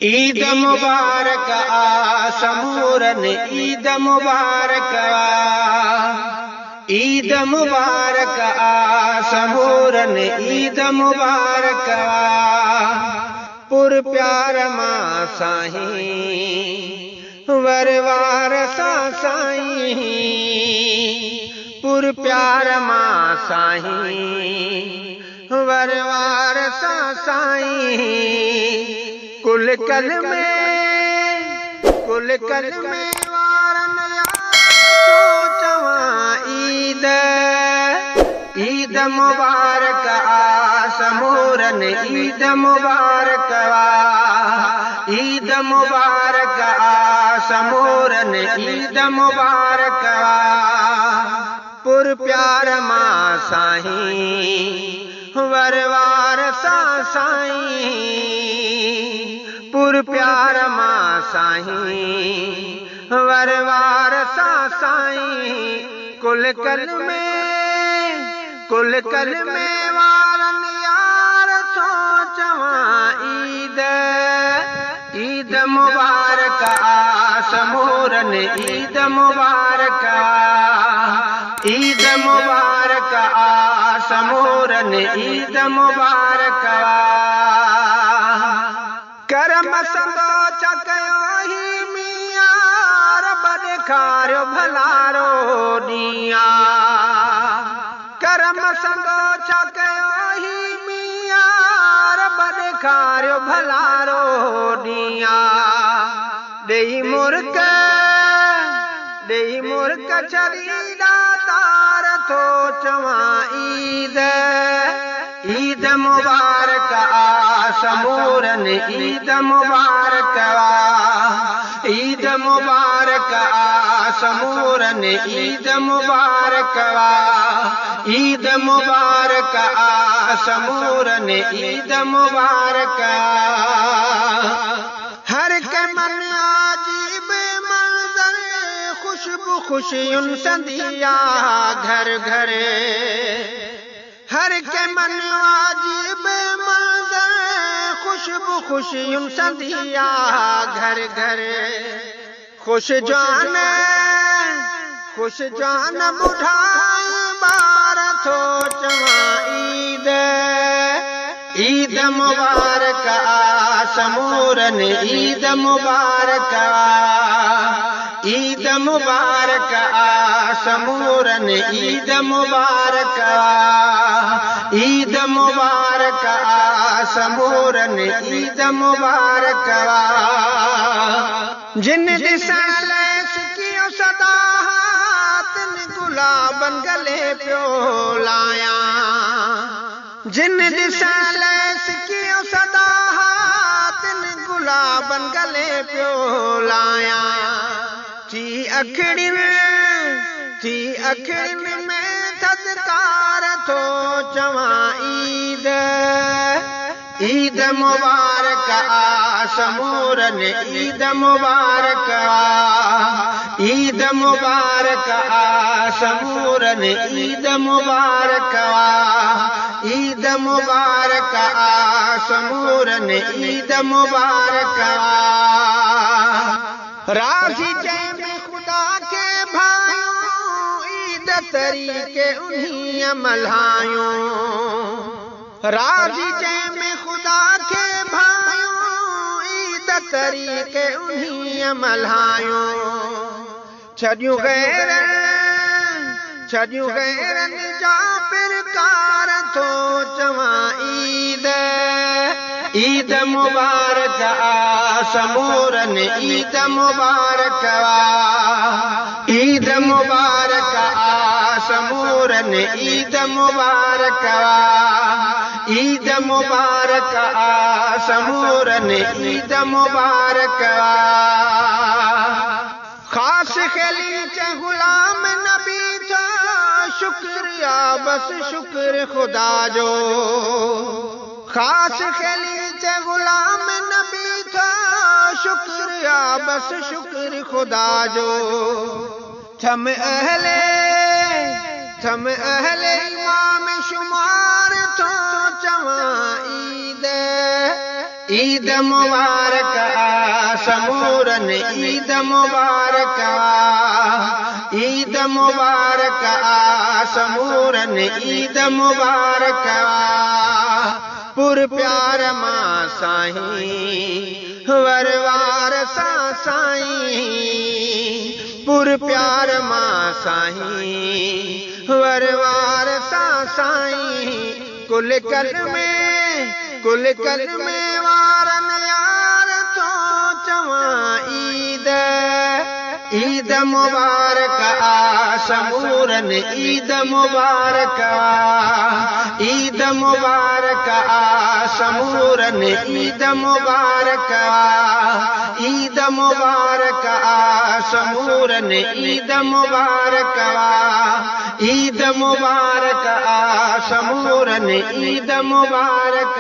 ईद मुबारक आ समूरन ईद मुबारक ईद मुबारक आ समूरन ईद मुबारक पुर प्यार मां साईं वरवार सा साईं पुर प्यार मां साईं वरवार सा साईं कुल कल में वारन चवां ईद ईद मुबारक आ समूरन ईद मुबारक ईद मुबारक आ समूरन ईद मुबारक पुर प्यार मां साईं वरवार सा साईं पुर प्यार मां साईं वरवार सा साईं कुल कल में वारन यार तो चवां ईद ईद मुबारक आ समूरन ईद मुबारक ईद मुबारक आ समूरन ईद मुबारक करम संगो चकयो ही मियां रब ॾेखारियो भलारो ॾींहुं करम संगो चकयो ही मियां रब ॾेखारियो भलारो ॾींहुं ॾेई मुर्क छरीदा तार थो चवां ईद ईद मुबारक आ समूरन ईद मुबारक ईद मुबारक आ समूरन ईद मुबारक ईद मुबारक आ समूरन ईद मुबारक हर के मन अजीब मंजर खुशबू खुशियुन संदिया घर घर हर के मन अजीब मंजर खुशबू खुशियुन संदिया घर घर खुश जान बुढ़ाई बार थो चवां ईद ईद मुबारक आ समूरन ईद मुबारक ईद मुबारक आ समूरन ईद मुबारक ईद मुबारक आ समूरन ईद मुबारक जिन दिसल सिकियो सदा हाथन गुलाबन गले पियो लाया जिन दिसल सिकियो सदा हाथन गुलाबन गले पियो लाया थी अखड़िन में थदकार थो चवां ईद ईद मुबारक आ समूरन ईद मुबारक ईद मुबारक आ समूरन ईद मुबारक ईद मुबारक आ समूरन ईद मुबारक राज़ी जंहिं खुदा के भायूं ईद तरीके उन्हीं मल्हायूं राज़ी जंहिं खुदा के भायूं ईद तरीके उन्हीं मल्हायूं छॾियूं गैरन जा पिरकार थो चवां ईद ईद मुबारक आ समूरन ईद मुबारक ईद मुबारक आ समूरन ईद मुबारक ईद मुबारक आ समूरन ईद मुबारक खास खेली चे गुलाम नबी था शुक्रिया बस शुक्र खुदा जो खास खेली चे गुलाम नबी था शुक्रिया बस शुक्र खुदा जो थम अहले इमाम शुमार थो चवां ईद ईद मुबारक समूरन ईद मुबारक ईद मुबारक समूरन ईद मुबारक पुर प्यार मां साईं वरवार सा साईं पुर प्यार मां साईं वरवार सा साईं कुल कल में वारन यार तो चवां ईद मुबारक समूरन ईद मुबारक ईद मुबारक समूरन ईद मुबारक ईद मुबारक समूरन ईद मुबारक ईद मुबारक समूरन ईद मुबारक